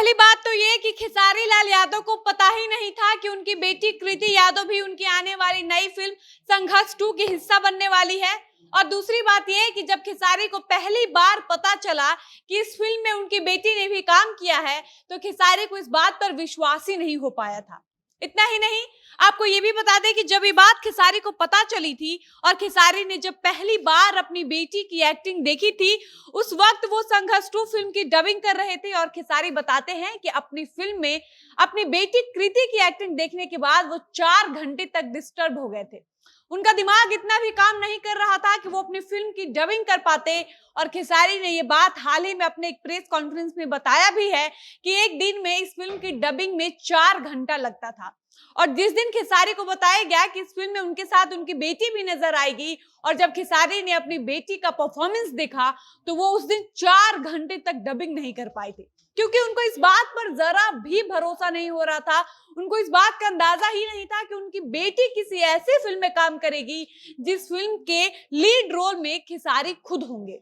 पहली बात तो ये कि खेसारी लाल यादव को पता ही नहीं था कि उनकी बेटी कृति यादव भी उनकी आने वाली नई फिल्म संघर्ष 2 की हिस्सा बनने वाली है। और दूसरी बात यह कि जब खेसारी को पहली बार पता चला कि इस फिल्म में उनकी बेटी ने भी काम किया है, तो खेसारी को इस बात पर विश्वास ही नहीं हो पाया था। इतना ही नहीं, आपको ये भी बता दें कि जब ये बात खेसारी को पता चली थी और खेसारी ने जब पहली बार अपनी बेटी की एक्टिंग देखी थी, उस वक्त वो संघर्ष 2 फिल्म की डबिंग कर रहे थे। और खेसारी बताते हैं कि अपनी फिल्म में अपनी बेटी कृति की एक्टिंग देखने के बाद वो 4 घंटे तक डिस्टर्ब हो गए थे। उनका दिमाग इतना भी काम नहीं कर रहा था कि वो अपनी फिल्म की डबिंग कर पाते। और खेसारी ने ये बात हाल ही में अपने एक प्रेस कॉन्फ्रेंस में बताया भी है कि एक दिन में इस फिल्म की डबिंग में 4 घंटा लगता था। और जिस दिन खेसारी को बताया गया कि इस फिल्म में उनके साथ उनकी बेटी भी नजर आएगी, और जब खेसारी ने अपनी बेटी का परफॉर्मेंस देखा, तो वो उस दिन 4 घंटे तक डबिंग नहीं कर पाए थे, क्योंकि उनको इस बात पर जरा भी भरोसा नहीं हो रहा था। उनको इस बात का अंदाजा ही नहीं था कि उनकी बेटी किसी ऐसी फिल्म में काम करेगी जिस फिल्म के लीड रोल में खेसारी खुद होंगे।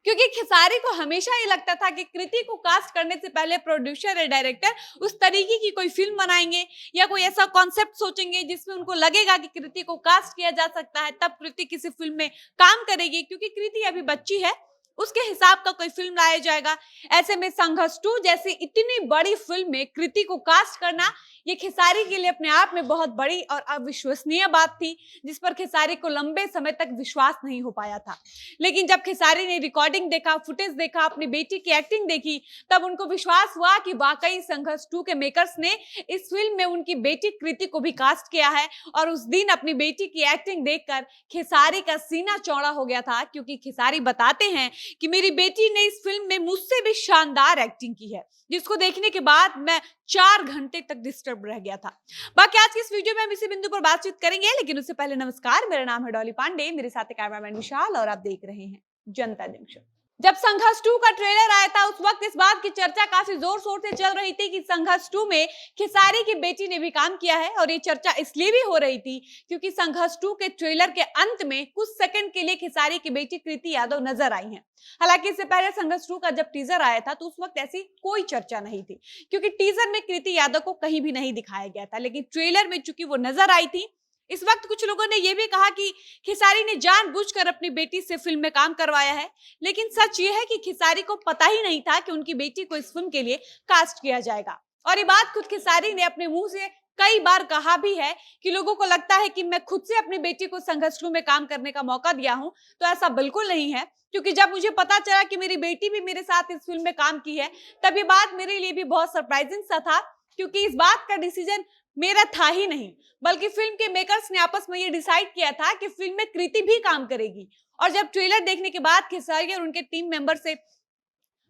क्योंकि खेसारी को हमेशा ये लगता था कि कृति को कास्ट करने से पहले प्रोड्यूसर या डायरेक्टर उस तरीके की कोई फिल्म बनाएंगे या कोई ऐसा कॉन्सेप्ट सोचेंगे जिसमें उनको लगेगा कि कृति को कास्ट किया जा सकता है, तब कृति किसी फिल्म में काम करेगी। क्योंकि कृति अभी बच्ची है, उसके हिसाब का कोई फिल्म लाया जाएगा। ऐसे में संघर्ष 2 जैसी इतनी बड़ी फिल्म में कृति को कास्ट करना, ये खेसारी के लिए अपने आप में बहुत बड़ी और अविश्वसनीय बात थी, जिस पर खेसारी को लंबे समय तक विश्वास नहीं हो पाया था। लेकिन जब खेसारी ने रिकॉर्डिंग देखा, फुटेज देखा, अपनी बेटी की एक्टिंग देखी, तब उनको विश्वास हुआ कि वाकई संघर्ष 2 के मेकर्स ने इस फिल्म में उनकी बेटी कृति को भी कास्ट किया है। और उस दिन अपनी बेटी की एक्टिंग देखकर खेसारी का सीना चौड़ा हो गया था, क्योंकि खेसारी बताते हैं कि मेरी बेटी ने इस फिल्म में मुझसे भी शानदार एक्टिंग की है, जिसको देखने के बाद मैं 4 घंटे तक डिस्टर्ब रह गया था। बाकी आज की इस वीडियो में हम इसी बिंदु पर बातचीत करेंगे, लेकिन उससे पहले नमस्कार, मेरा नाम है डॉली पांडे, मेरे साथ कैमरामैन विशाल और आप देख रहे हैं जनता जंक्शन। जब संघर्ष 2 का ट्रेलर आया था, उस वक्त इस बात की चर्चा काफी जोर शोर से चल रही थी कि संघर्ष 2 में खेसारी की बेटी ने भी काम किया है। और ये चर्चा इसलिए भी हो रही थी क्योंकि संघर्ष 2 के ट्रेलर के अंत में कुछ सेकंड के लिए खेसारी की बेटी कृति यादव नजर आई हैं। हालांकि इससे पहले संघर्ष 2 का जब टीजर आया था, तो उस वक्त ऐसी कोई चर्चा नहीं थी, क्योंकि टीजर में कृति यादव को कहीं भी नहीं दिखाया गया था। लेकिन ट्रेलर में चूंकि वो नजर आई थी, इस वक्त कुछ लोगों ने यह भी कहा कि खेसारी ने जानबूझकर अपनी बेटी से फिल्म में काम करवाया है। लेकिन सच ये है कि खेसारी को पता ही नहीं था कि उनकी बेटी को इस फिल्म के लिए कास्ट किया जाएगा। और ये बात खुद खेसारी ने अपने मुंह से कई बार कहा भी है कि लोगों को लगता है कि मैं खुद से अपनी बेटी को संघर्ष 2 में काम करने का मौका दिया हूं, तो ऐसा बिल्कुल नहीं है। क्योंकि जब मुझे पता चला कि मेरी बेटी भी मेरे साथ इस फिल्म में काम की है, तब ये बात मेरे लिए भी बहुत सरप्राइजिंग सा था, क्योंकि इस बात का डिसीजन मेरा था ही नहीं, बल्कि फिल्म के मेकर्स ने आपस में ये डिसाइड किया था कि फिल्म में कृति भी काम करेगी। और जब ट्रेलर देखने के बाद खेसारी और उनके टीम मेंबर से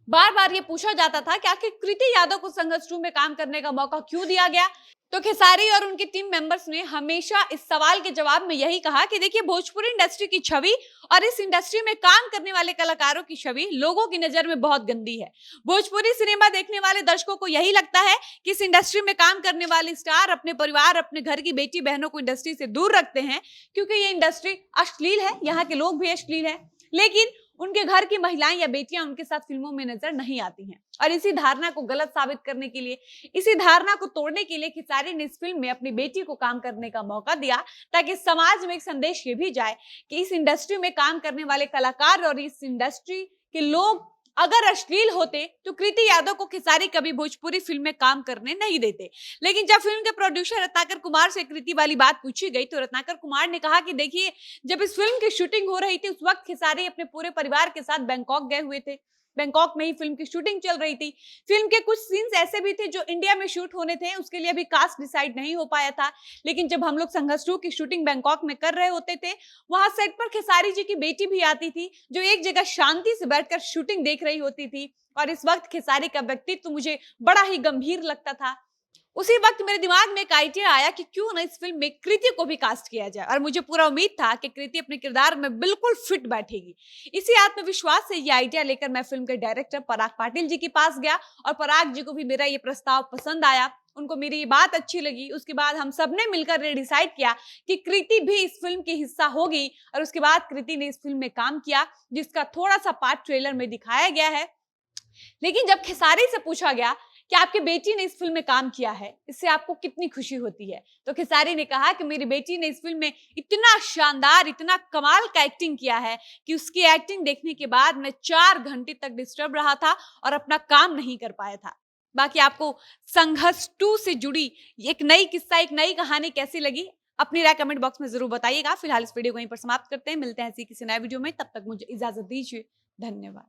बार बार ये पूछा जाता था कि आखिर कृति यादव को संघर्ष 2 में काम करने का मौका क्यों दिया गया, तो खेसारी और उनकी टीम मेंबर्स ने हमेशा इस सवाल के जवाब में यही कहा कि देखिए, भोजपुरी इंडस्ट्री की छवि और इस इंडस्ट्री में काम करने वाले कलाकारों की छवि लोगों की नजर में बहुत गंदी है। भोजपुरी सिनेमा देखने वाले दर्शकों को यही लगता है कि इस इंडस्ट्री में काम करने वाले स्टार अपने परिवार, अपने घर की बेटी बहनों को इंडस्ट्री से दूर रखते हैं, क्योंकि ये इंडस्ट्री अश्लील है, यहाँ के लोग भी अश्लील है। लेकिन उनके घर की महिलाएं या बेटियां उनके साथ फिल्मों में नजर नहीं आती हैं। और इसी धारणा को गलत साबित करने के लिए, इसी धारणा को तोड़ने के लिए खेसारी ने इस फिल्म में अपनी बेटी को काम करने का मौका दिया, ताकि समाज में एक संदेश ये भी जाए कि इस इंडस्ट्री में काम करने वाले कलाकार और इस इंडस्ट्री के लोग अगर अश्लील होते तो कृति यादव को खेसारी कभी भोजपुरी फिल्म में काम करने नहीं देते। लेकिन जब फिल्म के प्रोड्यूसर रत्नाकर कुमार से कृति वाली बात पूछी गई, तो रत्नाकर कुमार ने कहा कि देखिए, जब इस फिल्म की शूटिंग हो रही थी, उस वक्त खेसारी अपने पूरे परिवार के साथ बैंकॉक गए हुए थे। बैंकॉक में ही फिल्म की शूटिंग चल रही थी। फिल्म के कुछ सीन्स ऐसे भी थे जो इंडिया में शूट होने थे, उसके लिए अभी कास्ट डिसाइड नहीं हो पाया था। लेकिन जब हम लोग संघर्ष 2 की शूटिंग बैंकॉक में कर रहे होते थे, वहां सेट पर खेसारी जी की बेटी भी आती थी, जो एक जगह शांति से बैठकर शूटिंग देख रही होती थी। और इस वक्त खेसारी का व्यक्तित्व तो मुझे बड़ा ही गंभीर लगता था। उसी वक्त मेरे दिमाग में एक आइडिया आया कि क्यों ना इस फिल्म में कृति को भी कास्ट किया जाए। और मुझे पूरा उम्मीद था कि कृति अपने किरदार में बिल्कुल फिट बैठेगी। इसी आत्मविश्वास से ये आइडिया लेकर मैं फिल्म के डायरेक्टर पराग पाटिल जी के पास गया, और पराग जी को भी मेरा ये प्रस्ताव पसंद आया, उनको मेरी ये बात अच्छी लगी। उसके बाद हम सबने मिलकर डिसाइड किया कि कृति भी इस फिल्म की हिस्सा होगी। और उसके बाद कृति ने इस फिल्म में काम किया, जिसका थोड़ा सा पार्ट ट्रेलर में दिखाया गया है। लेकिन जब खेसारी से पूछा गया कि आपकी बेटी ने इस फिल्म में काम किया है, इससे आपको कितनी खुशी होती है, तो खेसारी ने कहा कि मेरी बेटी ने इस फिल्म में इतना शानदार, इतना कमाल का एक्टिंग किया है कि उसकी एक्टिंग देखने के बाद मैं 4 घंटे तक डिस्टर्ब रहा था और अपना काम नहीं कर पाया था। बाकी आपको संघर्ष 2 से जुड़ी एक नई किस्सा, एक नई कहानी कैसी लगी? अपनी राय कमेंट बॉक्स में जरूर बताइएगा। फिलहाल इस वीडियो को यहीं पर समाप्त करते हैं। मिलते हैं ऐसी किसी नए वीडियो में, तब तक मुझे इजाजत दीजिए। धन्यवाद।